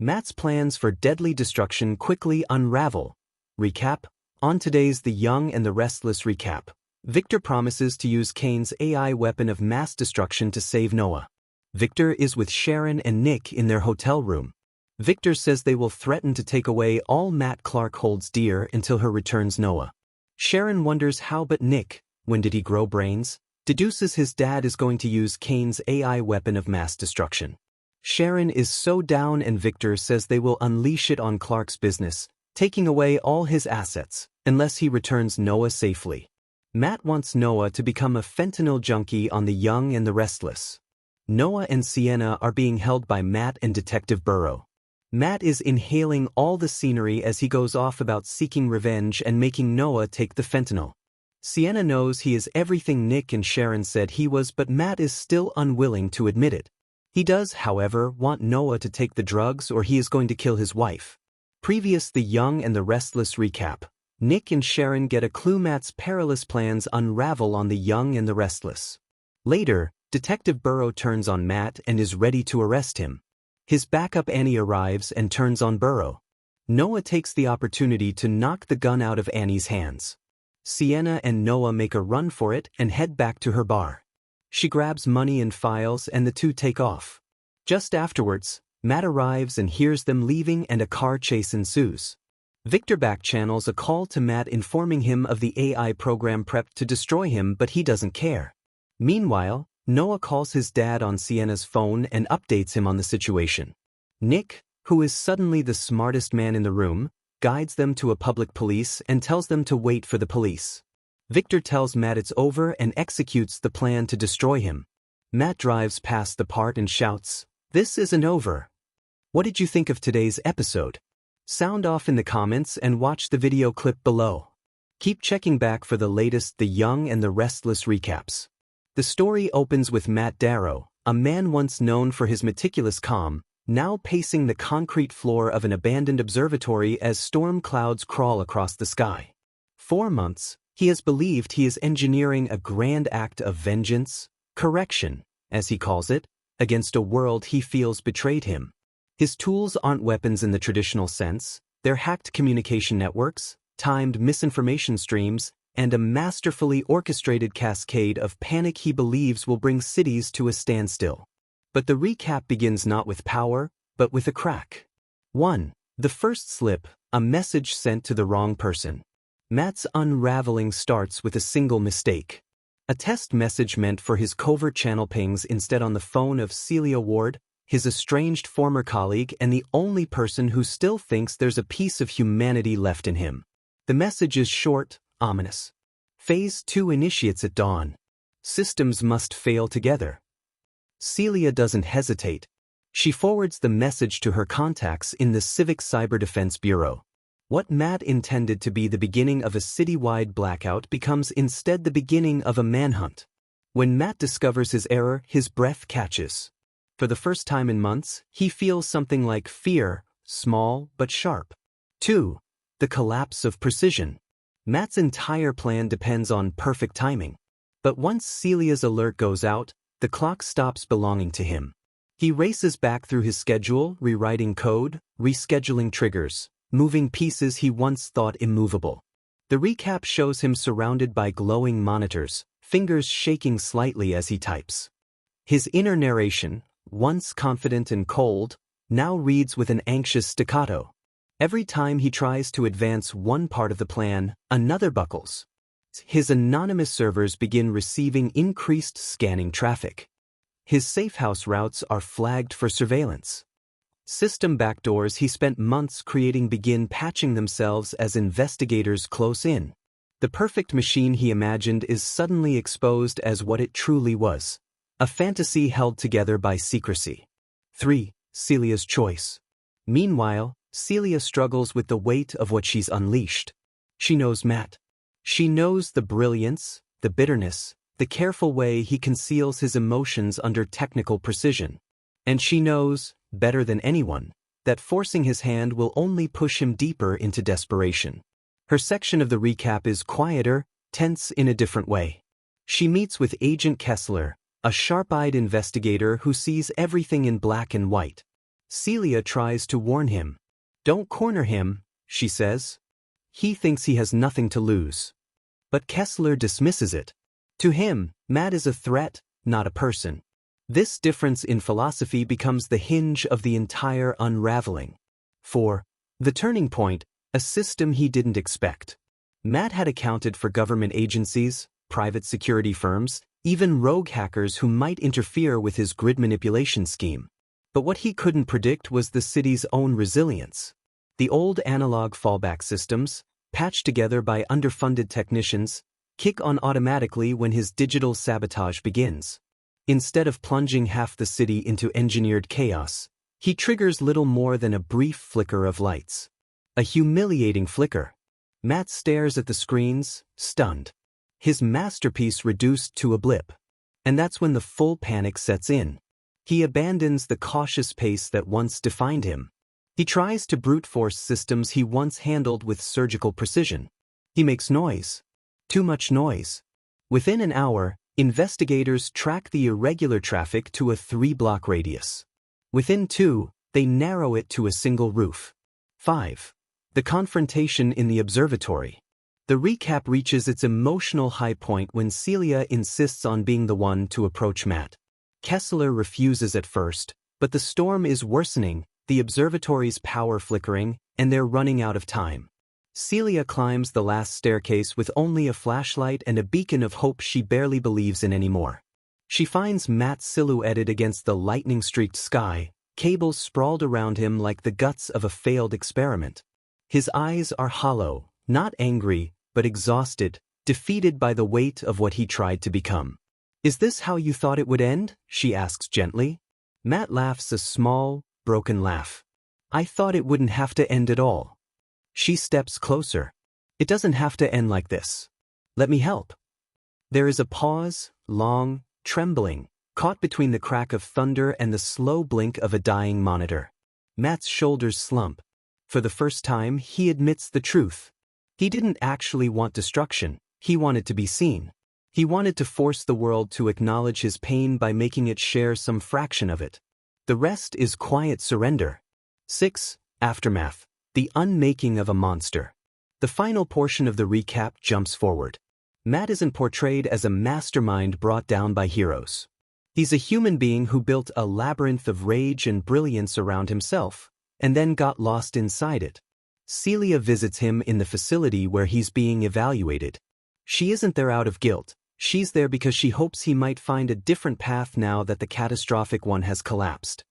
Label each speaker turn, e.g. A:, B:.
A: Matt's plans for deadly destruction quickly unravel. Recap. On today's The Young and the Restless recap, Victor promises to use Kane's AI weapon of mass destruction to save Noah. Victor is with Sharon and Nick in their hotel room. Victor says they will threaten to take away all Matt Clark holds dear until her returns Noah. Sharon wonders how, but Nick, when did he grow brains, deduces his dad is going to use Kane's AI weapon of mass destruction. Sharon is so down and Victor says they will unleash it on Clark's business, taking away all his assets, unless he returns Noah safely. Matt wants Noah to become a fentanyl junkie on The Young and the Restless. Noah and Sienna are being held by Matt and Detective Burrow. Matt is inhaling all the scenery as he goes off about seeking revenge and making Noah take the fentanyl. Sienna knows he is everything Nick and Sharon said he was, but Matt is still unwilling to admit it. He does, however, want Noah to take the drugs or he is going to kill his wife. Previous The Young and the Restless recap. Nick and Sharon get a clue. Matt's perilous plans unravel on The Young and the Restless. Later, Detective Burrow turns on Matt and is ready to arrest him. His backup Annie arrives and turns on Burrow. Noah takes the opportunity to knock the gun out of Annie's hands. Sienna and Noah make a run for it and head back to her bar. She grabs money and files and the two take off. Just afterwards, Matt arrives and hears them leaving and a car chase ensues. Victor back channels a call to Matt informing him of the AI program prepped to destroy him, but he doesn't care. Meanwhile, Noah calls his dad on Sienna's phone and updates him on the situation. Nick, who is suddenly the smartest man in the room, guides them to a public police and tells them to wait for the police. Victor tells Matt it's over and executes the plan to destroy him. Matt drives past the part and shouts, "This isn't over." What did you think of today's episode? Sound off in the comments and watch the video clip below. Keep checking back for the latest The Young and the Restless recaps. The story opens with Matt Darrow, a man once known for his meticulous calm, now pacing the concrete floor of an abandoned observatory as storm clouds crawl across the sky. For months, he has believed he is engineering a grand act of vengeance, correction, as he calls it, against a world he feels betrayed him. His tools aren't weapons in the traditional sense, they're hacked communication networks, timed misinformation streams, and a masterfully orchestrated cascade of panic he believes will bring cities to a standstill. But the recap begins not with power, but with a crack. 1. The first slip, a message sent to the wrong person. Matt's unraveling starts with a single mistake. A test message meant for his covert channel pings instead on the phone of Celia Ward, his estranged former colleague and the only person who still thinks there's a piece of humanity left in him. The message is short, ominous. Phase 2 initiates at dawn. Systems must fail together. Celia doesn't hesitate. She forwards the message to her contacts in the Civic Cyber Defense Bureau. What Matt intended to be the beginning of a citywide blackout becomes instead the beginning of a manhunt. When Matt discovers his error, his breath catches. For the first time in months, he feels something like fear, small but sharp. 2. The collapse of precision. Matt's entire plan depends on perfect timing. But once Celia's alert goes out, the clock stops belonging to him. He races back through his schedule, rewriting code, rescheduling triggers, moving pieces he once thought immovable. The recap shows him surrounded by glowing monitors, fingers shaking slightly as he types. His inner narration, once confident and cold, now reads with an anxious staccato. Every time he tries to advance one part of the plan, another buckles. His anonymous servers begin receiving increased scanning traffic. His safehouse routes are flagged for surveillance. System backdoors he spent months creating begin patching themselves as investigators close in. The perfect machine he imagined is suddenly exposed as what it truly was. A fantasy held together by secrecy. 3. Celia's choice. Meanwhile, Celia struggles with the weight of what she's unleashed. She knows Matt. She knows the brilliance, the bitterness, the careful way he conceals his emotions under technical precision. And she knows, better than anyone, that forcing his hand will only push him deeper into desperation. Her section of the recap is quieter, tense in a different way. She meets with Agent Kessler, a sharp-eyed investigator who sees everything in black and white. Celia tries to warn him. Don't corner him, she says. He thinks he has nothing to lose. But Kessler dismisses it. To him, Matt is a threat, not a person. This difference in philosophy becomes the hinge of the entire unraveling. 4. The turning point, a system he didn't expect. Matt had accounted for government agencies, private security firms, even rogue hackers who might interfere with his grid manipulation scheme. But what he couldn't predict was the city's own resilience. The old analog fallback systems, patched together by underfunded technicians, kick on automatically when his digital sabotage begins. Instead of plunging half the city into engineered chaos, he triggers little more than a brief flicker of lights. A humiliating flicker. Matt stares at the screens, stunned. His masterpiece reduced to a blip. And that's when the full panic sets in. He abandons the cautious pace that once defined him. He tries to brute force systems he once handled with surgical precision. He makes noise. Too much noise. Within an hour, investigators track the irregular traffic to a 3-block radius. Within 2, they narrow it to a single roof. 5. The confrontation in the observatory. The recap reaches its emotional high point when Celia insists on being the one to approach Matt. Kessler refuses at first, but the storm is worsening, the observatory's power flickering, and they're running out of time. Celia climbs the last staircase with only a flashlight and a beacon of hope she barely believes in anymore. She finds Matt silhouetted against the lightning-streaked sky, cables sprawled around him like the guts of a failed experiment. His eyes are hollow, not angry, but exhausted, defeated by the weight of what he tried to become. Is this how you thought it would end? She asks gently. Matt laughs a small, broken laugh. I thought it wouldn't have to end at all. She steps closer. It doesn't have to end like this. Let me help. There is a pause, long, trembling, caught between the crack of thunder and the slow blink of a dying monitor. Matt's shoulders slump. For the first time, he admits the truth. He didn't actually want destruction. He wanted to be seen. He wanted to force the world to acknowledge his pain by making it share some fraction of it. The rest is quiet surrender. 6. Aftermath. The unmaking of a monster. The final portion of the recap jumps forward. Matt isn't portrayed as a mastermind brought down by heroes. He's a human being who built a labyrinth of rage and brilliance around himself, and then got lost inside it. Celia visits him in the facility where he's being evaluated. She isn't there out of guilt. She's there because she hopes he might find a different path now that the catastrophic one has collapsed.